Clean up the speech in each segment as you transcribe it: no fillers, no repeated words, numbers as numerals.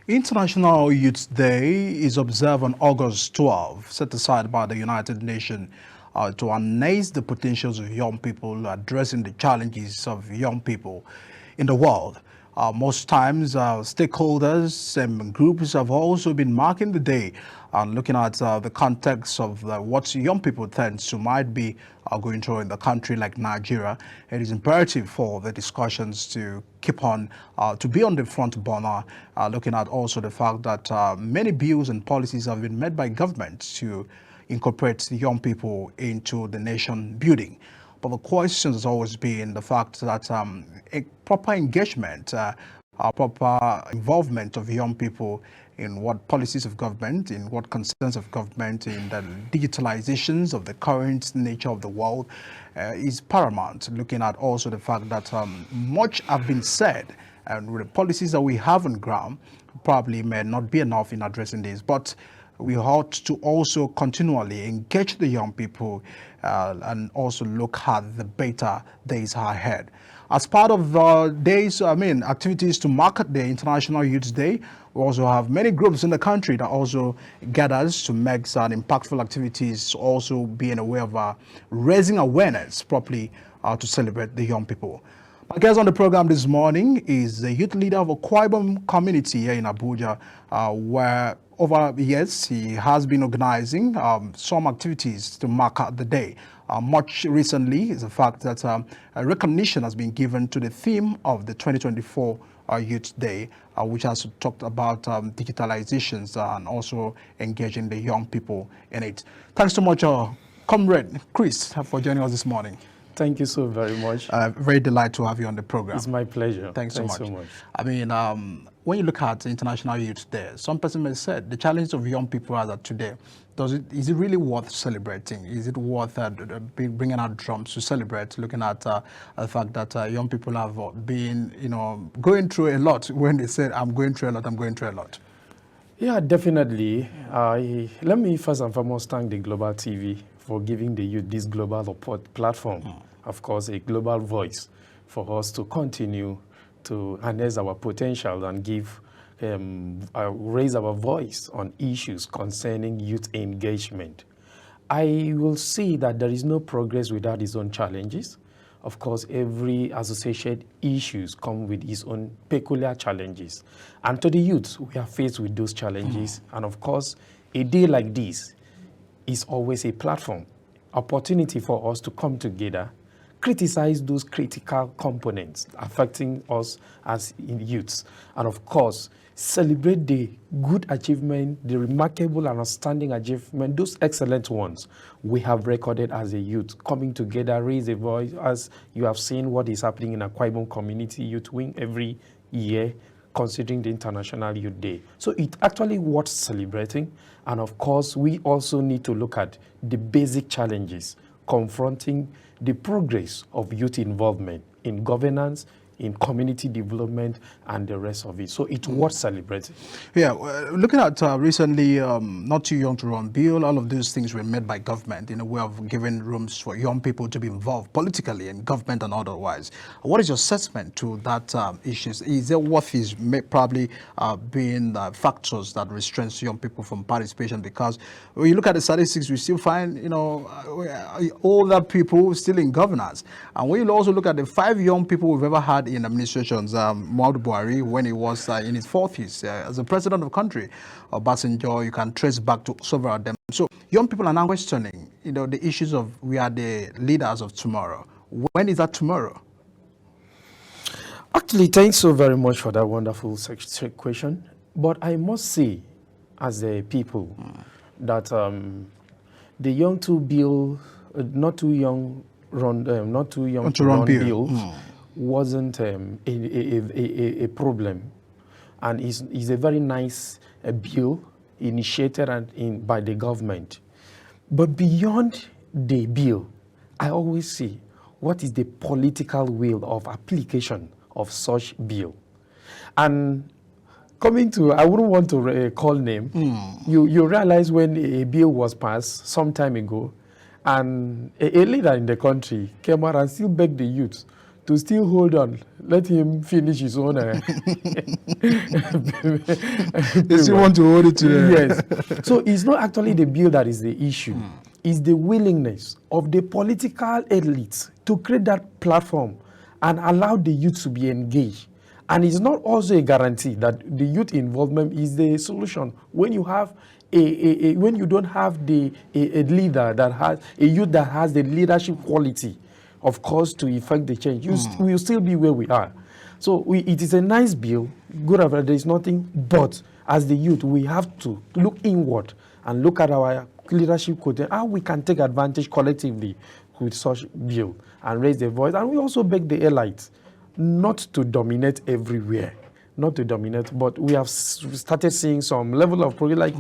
International Youth Day is observed on August 12, set aside by the United Nations to harness the potentials of young people, addressing the challenges of young people in the world. Most times, stakeholders and groups have also been marking the day and looking at the context of what young people tend to might be going through in the country like Nigeria. It is imperative for the discussions to keep on, to be on the front burner, looking at also the fact that many bills and policies have been made by government to incorporate the young people into the nation building. But the question has always been the fact that a proper engagement, a proper involvement of young people in what policies of government, in what concerns of government, in the digitalizations of the current nature of the world is paramount, looking at also the fact that much have been said and with the policies that we have on ground probably may not be enough in addressing this. But we ought to also continually engage the young people and also look at the better days ahead. As part of the activities to mark the International Youth Day, we also have many groups in the country that also gathers to make some impactful activities, also being aware of raising awareness properly to celebrate the young people. My guest on the program this morning is the youth leader of a Kwaibom community here in Abuja, where over the years he has been organizing some activities to mark out the day. Much recently is the fact that a recognition has been given to the theme of the 2024 Youth Day, which has talked about digitalizations and also engaging the young people in it. Thanks so much, Comrade Chris, for joining us this morning. Thank you so very much. Very delighted to have you on the program. It's my pleasure. Thanks so much. I mean, when you look at International Youth Day, some person may say the challenge of young people as of today, is it really worth celebrating? Is it worth bringing out drums to celebrate, looking at the fact that young people have been, going through a lot when they say, I'm going through a lot, I'm going through a lot? Yeah, definitely. Let me first and foremost thank the Global TV for giving the youth this global platform. Of course, a global voice for us to continue to harness our potential and raise our voice on issues concerning youth engagement. I will see that there is no progress without its own challenges. Of course, every associated issues come with its own peculiar challenges. And to the youth, we are faced with those challenges. And of course, a day like this is always a platform, opportunity for us to come together, criticize those critical components affecting us as youths, and of course, celebrate the good achievement, the remarkable and outstanding achievement, those excellent ones we have recorded as a youth, coming together, raise a voice, as you have seen what is happening in a Kwaibom Community Youth Wing every year, considering the International Youth Day. So it actually worth celebrating. And of course, we also need to look at the basic challenges confronting the progress of youth involvement in governance, in community development, and the rest of it. So it's worth celebrating. Yeah, looking at recently, Not Too Young to Run bill, all of these things were made by government in a way of giving rooms for young people to be involved politically in government and otherwise. What is your assessment to that issues? Is there what is probably being factors that restrains young people from participation? Because when you look at the statistics, we still find, older people still in governance. And when you also look at the 5 young people we've ever had in administrations, Muhammadu Buhari, when he was in his 40s as the president of the country, Obasanjo, you can trace back to several of them. So young people are now questioning, the issues of we are the leaders of tomorrow. When is that tomorrow? Actually, thanks so very much for that wonderful question. But I must say, as a people, that the young to bill, not too young to run bill wasn't a problem, and is a very nice bill initiated by the government. But beyond the bill, I always see what is the political will of application of such bill. And coming to, I wouldn't want to call name, you realize when a bill was passed some time ago, and a leader in the country came out and still begged the youth to still hold on. Let him finish his own. They still want to hold it to Yes. So it's not actually the bill that is the issue. It's the willingness of the political elites to create that platform and allow the youth to be engaged. And it's not also a guarantee that the youth involvement is the solution. When you have when you don't have a leader that has a youth that has the leadership quality, of course, to effect the change, we will still be where we are. So it is a nice bill, good of it, there is nothing, but as the youth, we have to look inward and look at our leadership quotient, how we can take advantage collectively with such bill and raise the voice. And we also beg the elites not to dominate everywhere, not to dominate, but we have started seeing some level of progress. Like,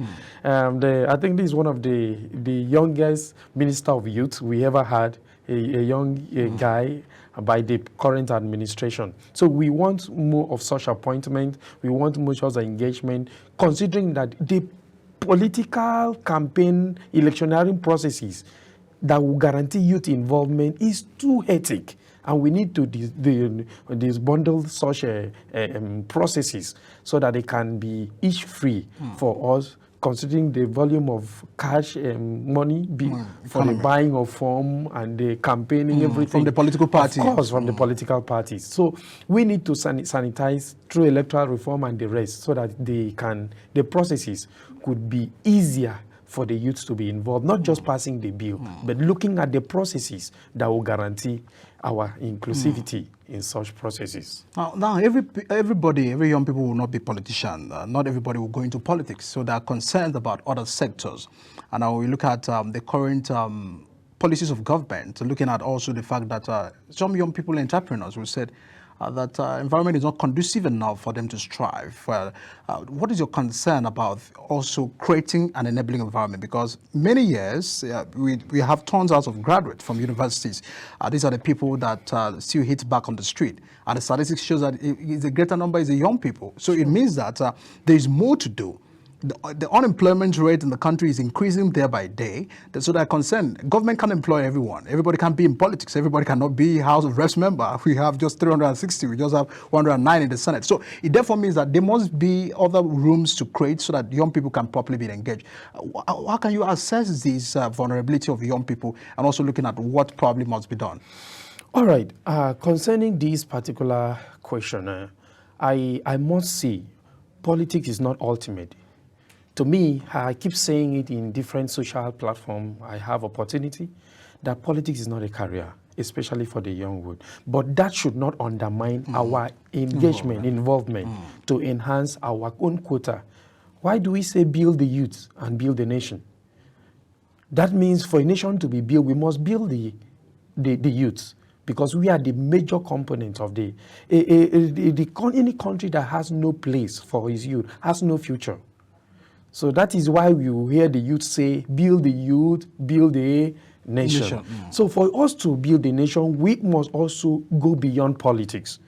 I think this is one of the youngest minister of youth we ever had, a young guy by the current administration. So we want more of such appointment. We want more such engagement, considering that the political campaign electioneering processes that will guarantee youth involvement is too hectic. And we need to disbundle such processes so that they can be each free for us, considering the volume of cash money for the buying of form and the campaigning, everything. From the political parties. Of course, from the political parties. So we need to sanitize through electoral reform and the rest so that the processes could be easier for the youth to be involved, not just passing the bill, but looking at the processes that will guarantee our inclusivity in such processes. Now everybody, every young people will not be politicians. Not everybody will go into politics. So they are concerned about other sectors. And now we look at the current policies of government, looking at also the fact that some young people, entrepreneurs, will said that environment is not conducive enough for them to strive. Well, what is your concern about also creating an enabling environment? Because many years we have tons out of graduates from universities. These are the people that still hit back on the street. And the statistics shows that the greater number is the young people. So it means that there is more to do. The unemployment rate in the country is increasing day by day. So they're concerned. Government can't employ everyone. Everybody can't be in politics. Everybody cannot be House of Reps member. We have just 360. We just have 109 in the Senate. So it therefore means that there must be other rooms to create so that young people can properly be engaged. How can you assess this vulnerability of young people and also looking at what probably must be done? All right. Concerning this particular question, I must say politics is not ultimate. To me, I keep saying it in different social platforms. I have opportunity that politics is not a career, especially for the young world. But that should not undermine our engagement, involvement to enhance our own quota. Why do we say build the youth and build the nation? That means for a nation to be built, we must build the youth, because we are the major component of any country that has no place for its youth has no future. So that is why you hear the youth say, build the youth, build a nation. So for us to build a nation, we must also go beyond politics.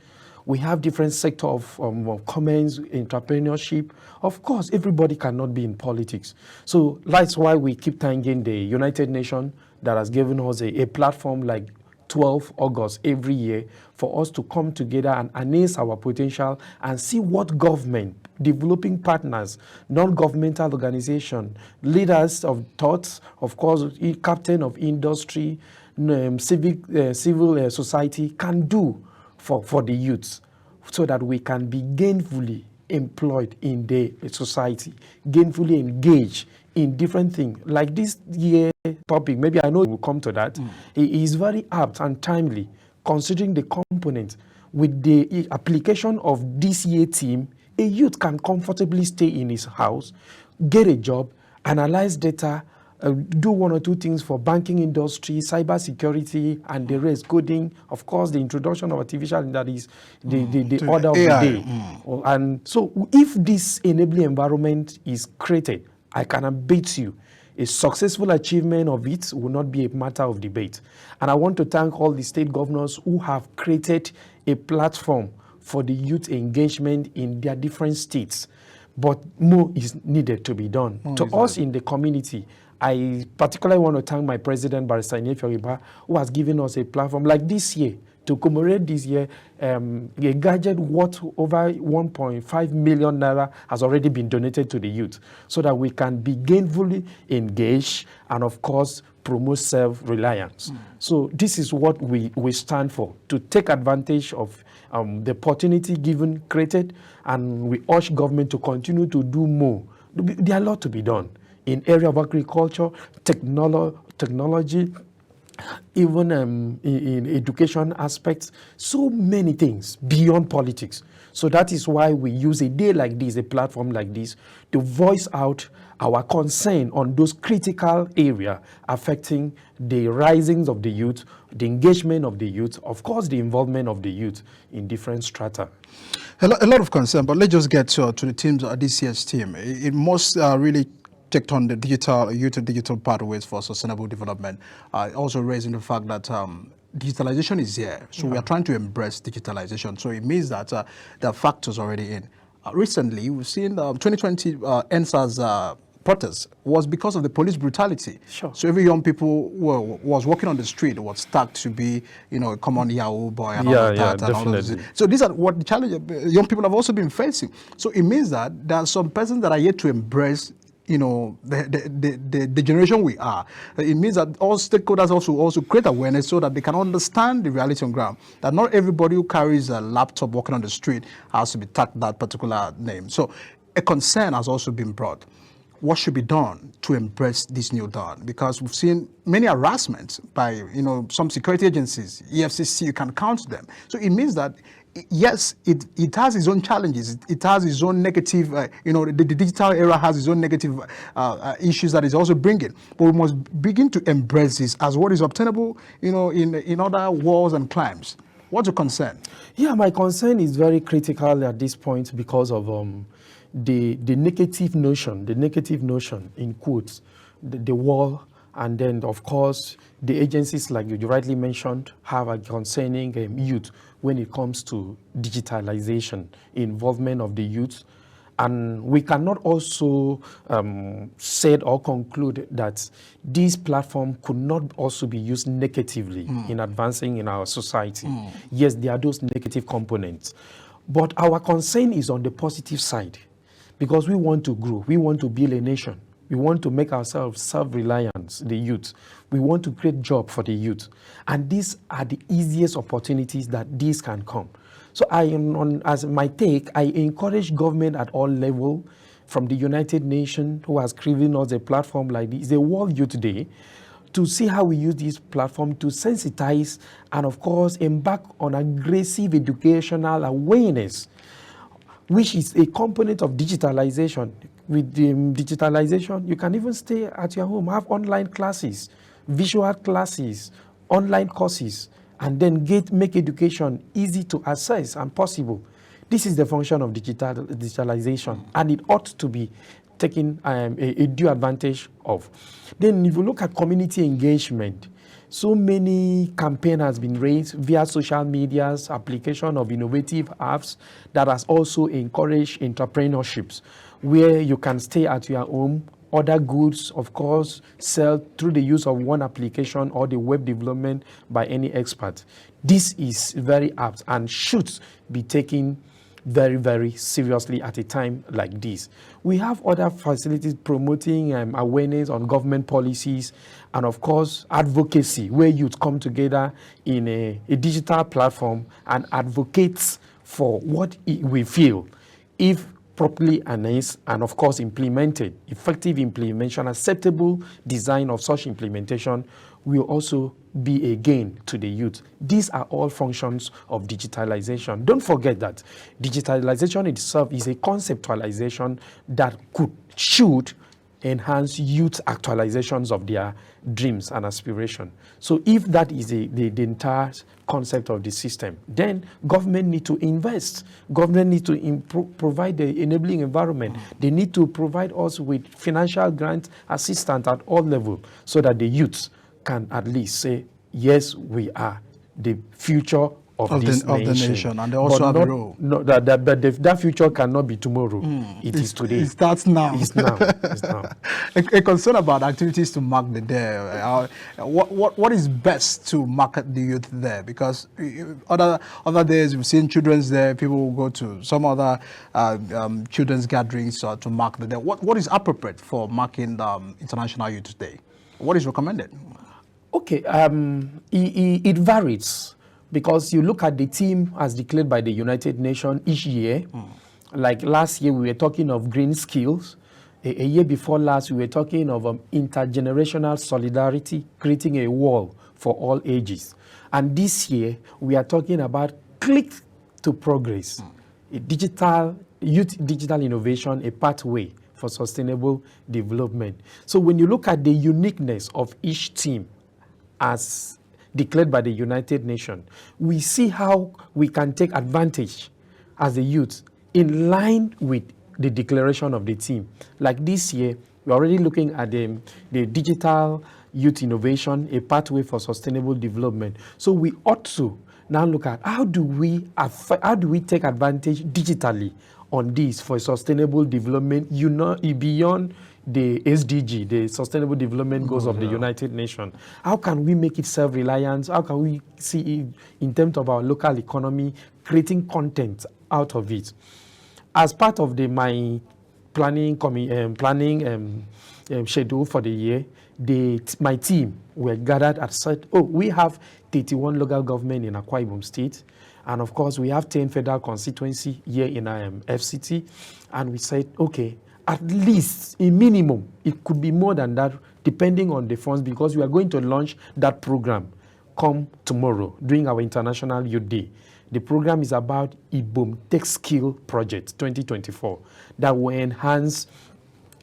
We have different sectors of comments, entrepreneurship. Of course, everybody cannot be in politics. So that's why we keep thanking the United Nations that has given us a platform like 12 August every year for us to come together and harness our potential and see what government, developing partners, non-governmental organizations, leaders of thoughts, of course, captain of industry, civil society can do for the youths so that we can be gainfully employed in the society, gainfully engaged in different things. Like this year topic, maybe I know we'll come to that. It is very apt and timely, considering the component. With the application of this year team, a youth can comfortably stay in his house, get a job, analyze data, do one or two things for banking industry, cyber security, and the rest, coding, of course, the introduction of artificial intelligence, the order of AI. the day. And so if this enabling environment is created, I can bet you a successful achievement of it will not be a matter of debate. And I want to thank all the state governors who have created a platform for the youth engagement in their different states. But more is needed to be done. To us in the community, I particularly want to thank my president, Barrister Inefe Oriba, who has given us a platform like this year To commemorate this year, a gadget worth over 1.5 million naira has already been donated to the youth so that we can be gainfully engaged and, of course, promote self-reliance. So this is what we stand for, to take advantage of the opportunity given, created, and we urge government to continue to do more. There are a lot to be done in area of agriculture, technology, even in education aspects, so many things beyond politics. So that is why we use a day like this, a platform like this, to voice out our concern on those critical areas affecting the risings of the youth, the engagement of the youth, of course, the involvement of the youth in different strata. A lot of concern, but let's just get to the teams, this year's team. It must really checked on the digital pathways for sustainable development, also raising the fact that digitalization is here. So we are trying to embrace digitalization. So it means that there are factors already in. Recently, we've seen 2020 NSAS protests was because of the police brutality. Sure. So every young people was walking on the street was tagged to be, a common Yahoo boy and all of that. And all of this. So these are what the challenge young people have also been facing. So it means that there are some persons that are yet to embrace the generation we are. It means that all stakeholders also create awareness so that they can understand the reality on ground. That not everybody who carries a laptop walking on the street has to be tagged that particular name. So a concern has also been brought. What should be done to embrace this new dawn? Because we've seen many harassments by some security agencies, EFCC, you can count them. So it means that yes, it has its own challenges. It has its own negative, the digital era has its own negative issues that it's also bringing. But we must begin to embrace this as what is obtainable, in other wars and climes. What's your concern? Yeah, my concern is very critical at this point because of the negative notion, in quotes, the war, and then, of course, the agencies, like you rightly mentioned, have a concerning youth when it comes to digitalization, involvement of the youth. And we cannot also say or conclude that this platform could not also be used negatively in advancing in our society. Yes, there are those negative components. But our concern is on the positive side because we want to grow. We want to build a nation. We want to make ourselves self-reliant, the youth. We want to create jobs for the youth. And these are the easiest opportunities that these can come. So as my take, I encourage government at all levels, from the United Nations, who has given us a platform like this, the World Youth Day, to see how we use this platform to sensitize and, of course, embark on aggressive educational awareness, which is a component of digitalization. With the digitalization, you can even stay at your home, have online classes, visual classes, online courses, and then make education easy to access and possible. This is the function of digitalization, and it ought to be taken a due advantage of. Then if you look at community engagement, so many campaign has been raised via social medias, application of innovative apps that has also encouraged entrepreneurships, where you can stay at your home, order goods, of course, sell through the use of one application or the web development by any expert. This is very apt and should be taken very, very seriously at a time like this. We have other facilities promoting awareness on government policies and, of course, advocacy, where youth come together in a digital platform and advocates for what we feel. If properly announced and, of course, implemented, effective implementation, acceptable design of such implementation will also be a gain to the youth. These are all functions of digitalization. Don't forget that digitalization itself is a conceptualization that should enhance youth actualizations of their dreams and aspirations. So if that is the entire concept of the system, then government need to invest. Government need to provide the enabling environment. They need to provide us with financial grant assistance at all levels so that the youths can at least say, yes, we are the future of this of the nation. nation, and they also but have a not, role. not that future cannot be tomorrow. It is today. It starts now. It's now. It's now. A concern about activities to mark the day. What is best to market the youth there? Because other days we've seen children's there. People will go to some other children's gatherings to mark the day. What is appropriate for marking the International Youth Day? What is recommended? Okay, it varies because you look at the theme as declared by the United Nations each year. Like last year, we were talking of green skills. A year before last, we were talking of intergenerational solidarity, creating a wall for all ages. And this year, we are talking about click to progress, a youth digital innovation, a pathway for sustainable development. So when you look at the uniqueness of each team as declared by the United Nations, we see how we can take advantage as a youth in line with the declaration of the team. Like this year, we're already looking at the digital youth innovation, a pathway for sustainable development. So we ought to now look at how do we take advantage digitally on this for sustainable development, beyond the SDG, the Sustainable Development Goals of the United Nations. How can we make it self-reliant? How can we see it in terms of our local economy, creating content out of it? As part of my planning schedule for the year, my team were gathered and said, we have 31 local government in Akwa Ibom State. And of course, we have 10 federal constituency here in FCT. And we said, okay, at least a minimum, it could be more than that, depending on the funds, because we are going to launch that program come tomorrow during our International Youth Day. The program is about Ibom Tech Skill Project 2024 that will enhance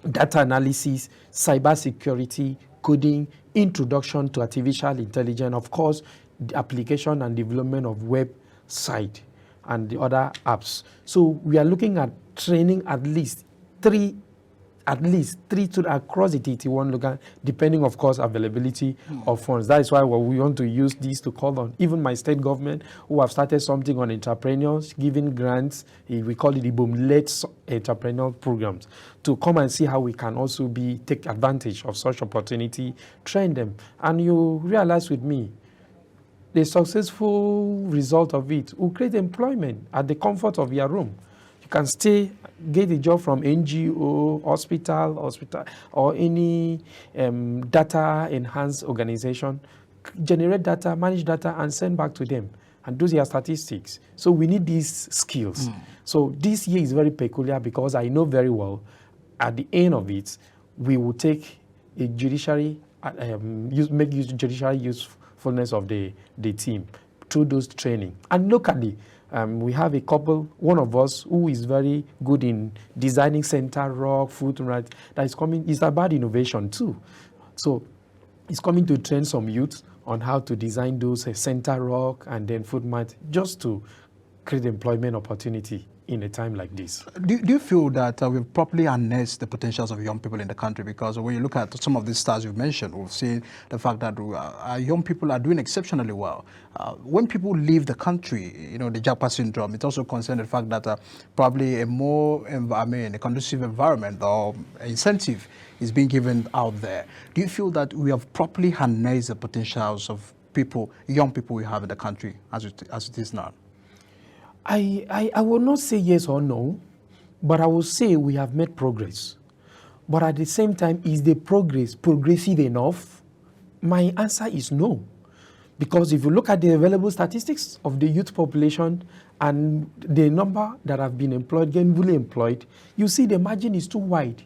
data analysis, cybersecurity, coding, introduction to artificial intelligence, of course, the application and development of website and the other apps. So we are looking at training at least three to across the 31 local, depending, of course, availability of funds. That is why we want to use this to call on even my state government, who have started something on entrepreneurs, giving grants. We call it the Ibom-led entrepreneurial programs, to come and see how we can also take advantage of such opportunity, train them. And you realize with me, the successful result of it will create employment at the comfort of your room. You can get a job from NGO, hospital, or any data enhanced organization, generate data, manage data, and send back to them and do their statistics. So we need these skills. So this year is very peculiar because I know very well at the end of it, we will take a judiciary, make use judiciary usefulness of the team through those training. And locally, we have a couple, one of us who is very good in designing center rock, food, right, that is coming. It's about innovation too. So it's coming to train some youth on how to design those center rock and then food mat, just to create employment opportunity in a time like this. Do you feel that we've properly harnessed the potentials of young people in the country? Because when you look at some of these stars you've mentioned, we've seen the fact that our young people are doing exceptionally well. When people leave the country, the Japa syndrome, it also concerns the fact that probably a more, a conducive environment or incentive is being given out there. Do you feel that we have properly harnessed the potentials of young people we have in the country as it is now? I will not say yes or no, but I will say we have made progress. But at the same time, is the progress progressive enough? My answer is no. Because if you look at the available statistics of the youth population and the number that have been employed, gainfully employed, you see the margin is too wide.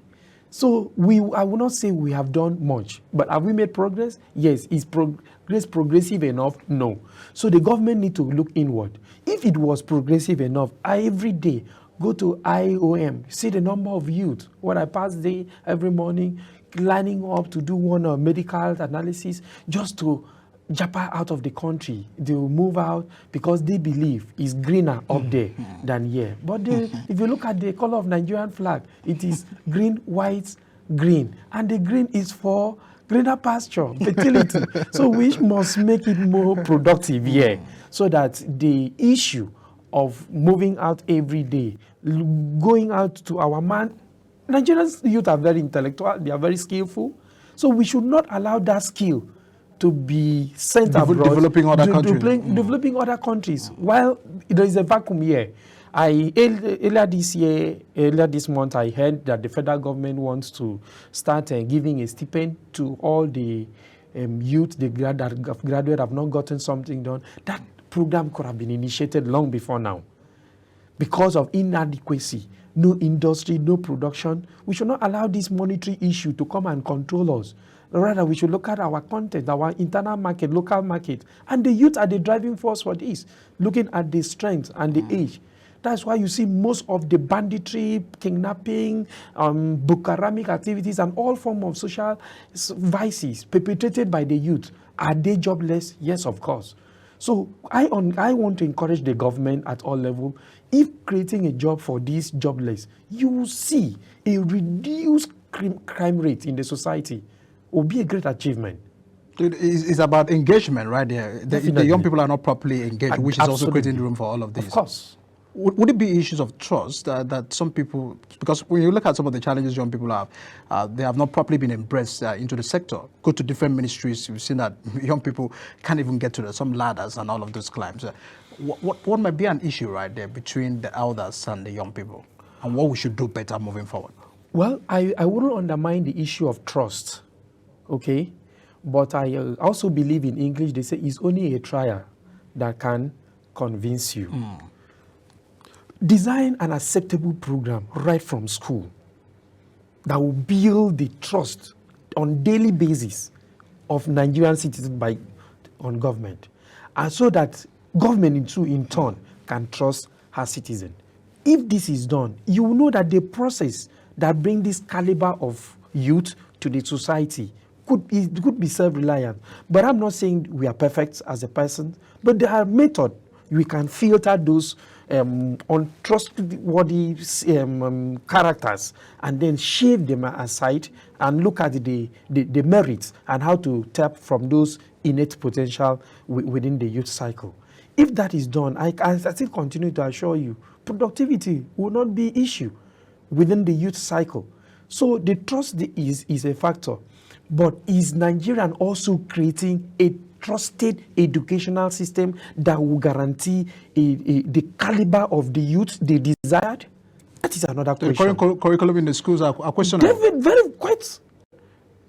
So I will not say we have done much, but have we made progress? Yes. Is progress progressive enough? No. So the government need to look inward. If it was progressive enough, I every day go to IOM, see the number of youth. When I pass day every morning, lining up to do one medical analysis, just to japa out of the country. They will move out because they believe it's greener up there than here. But if you look at the color of Nigerian flag, it is green, white, green. And the green is for greener pasture, fertility. So we must make it more productive here, so that the issue of moving out every day, going out to our man, Nigerians youth are very intellectual, they are very skillful. So we should not allow that skill to be sent abroad, developing other countries. Developing other countries. While there is a vacuum here. Earlier this month, I heard that the federal government wants to start giving a stipend to all the youth, the graduate have not gotten something done. That program could have been initiated long before now. Because of inadequacy, no industry, no production, we should not allow this monetary issue to come and control us. Rather, we should look at our content, our internal market, local market. And the youth are the driving force for this, looking at the strength and the age. That's why you see most of the banditry, kidnapping, bukaramic activities, and all forms of social vices perpetrated by the youth. Are they jobless? Yes, of course. So I want to encourage the government at all levels. If creating a job for these jobless, you will see a reduced crime rate in the society. It will be a great achievement. It's about engagement right there. The young people are not properly engaged, which is also creating room for all of this. Of course. Would it be issues of trust that some people, because when you look at some of the challenges young people have, they have not properly been embraced into the sector. Go to different ministries, you've seen that young people can't even get to some ladders and all of those climbs. What might be an issue right there between the elders and the young people, and what we should do better moving forward? Well, I wouldn't undermine the issue of trust, okay? But I also believe in English, they say it's only a trial that can convince you. Design an acceptable program right from school that will build the trust on daily basis of Nigerian citizens on government, and so that government in turn can trust her citizen. If this is done, you will know that the process that brings this caliber of youth to the society could be self-reliant. But I'm not saying we are perfect as a person, but there are methods we can filter those untrustworthy characters and then shave them aside and look at the merits and how to tap from those innate potential within the youth cycle. If that is done, I still continue to assure you, productivity will not be an issue within the youth cycle. So the trust is a factor. But is Nigerian also creating a trusted educational system that will guarantee the caliber of the youth they desired? That is another question. The curriculum in the schools are questionable. Very quite.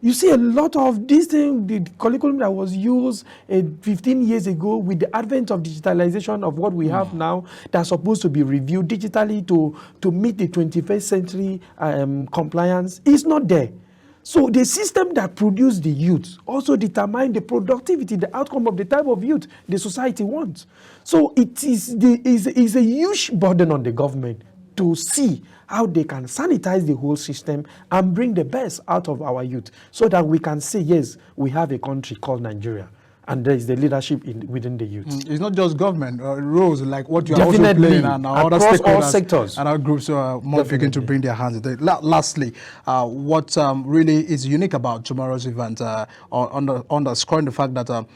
You see a lot of these things, the curriculum that was used 15 years ago with the advent of digitalization of what we have now, that's supposed to be reviewed digitally to meet the 21st century compliance, is not there. So the system that produced the youth also determine the productivity, the outcome of the type of youth the society wants. So it is a huge burden on the government to see how they can sanitize the whole system and bring the best out of our youth so that we can say, yes, we have a country called Nigeria. And there is the leadership within the youth. It's not just government roles like what you are also playing, and other stakeholders, all sectors, and our groups are more begin to bring their hands into it. Lastly, what really is unique about tomorrow's event, underscoring the fact that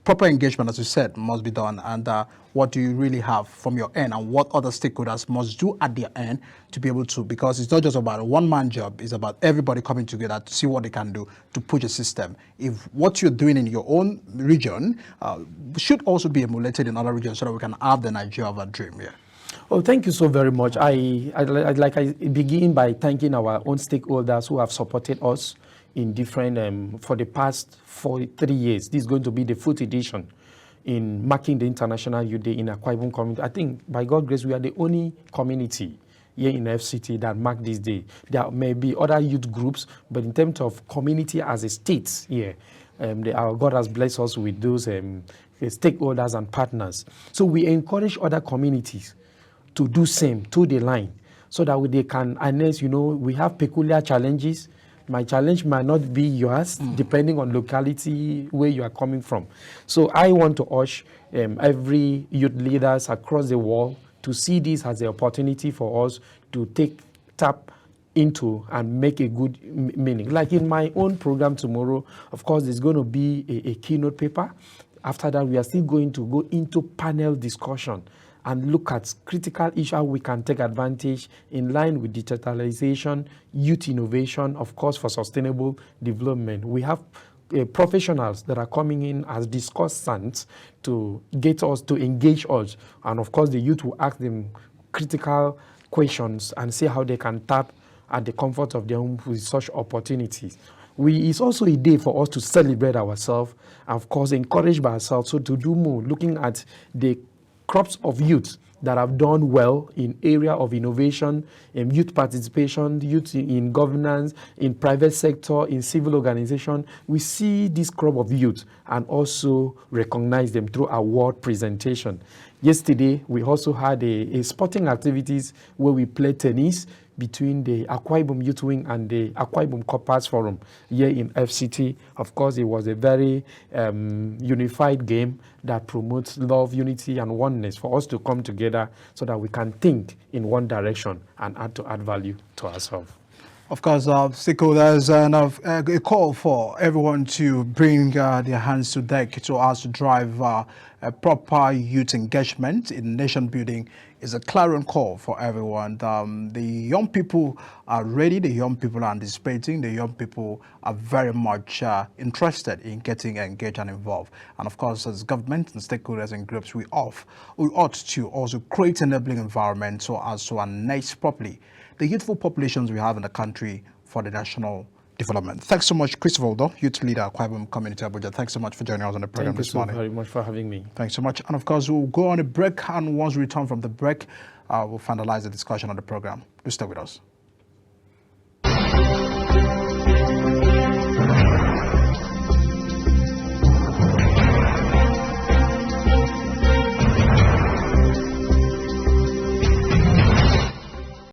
proper engagement, as you said, must be done, and what do you really have from your end, and what other stakeholders must do at their end to be able to, because it's not just about a one-man job, it's about everybody coming together to see what they can do to push a system. If what you're doing in your own region should also be emulated in other regions so that we can have the Nigeria of our dream here. Oh, thank you so very much. I begin by thanking our own stakeholders who have supported us in different, for the past 3 years. This is going to be the 4th edition in marking the International Youth Day in Akwa Ibom community. I think, by God's grace, we are the only community here in FCT that mark this day. There may be other youth groups, but in terms of community as a state here, our God has blessed us with those stakeholders and partners. So we encourage other communities to do same, to the line, so that they can, unless, we have peculiar challenges. My challenge might not be yours, depending on locality, where you are coming from. So I want to urge every youth leaders across the world to see this as an opportunity for us to tap into and make a good meaning. Like in my own program tomorrow, of course, there's going to be a keynote paper. After that, we are still going to go into panel discussion and look at critical issues how we can take advantage in line with digitalization, youth innovation, of course, for sustainable development. We have professionals that are coming in as discussants to get us to engage us, and of course the youth will ask them critical questions and see how they can tap at the comfort of their home with such opportunities. It's also a day for us to celebrate ourselves and of course encourage by ourselves so to do more, looking at the crops of youth that have done well in area of innovation, in youth participation, youth in governance, in private sector, in civil organization. We see this crop of youth and also recognize them through award presentation. Yesterday, we also had a sporting activities where we played tennis between the Akwa Ibom Youth Wing and the Akwa Ibom Corpers Forum here in FCT. Of course, it was a very unified game that promotes love, unity, and oneness for us to come together so that we can think in one direction and add value to ourselves. Of course, Siko, there's a call for everyone to bring their hands to deck to us to drive a proper youth engagement in nation building. Is a clarion call for everyone. The young people are ready, the young people are anticipating, the young people are very much interested in getting engaged and involved. And of course, as government and stakeholders and groups, we ought to also create an enabling environment so as to harness properly the youthful populations we have in the country for the national development. Thanks so much, Christopher Udoh, youth leader at Akwa Ibom Community Abuja. Thanks so much for joining us on the program this morning. Thank you so very much for having me. Thanks so much. And of course, we'll go on a break, and once we return from the break, we'll finalize the discussion on the program. Do stay with us.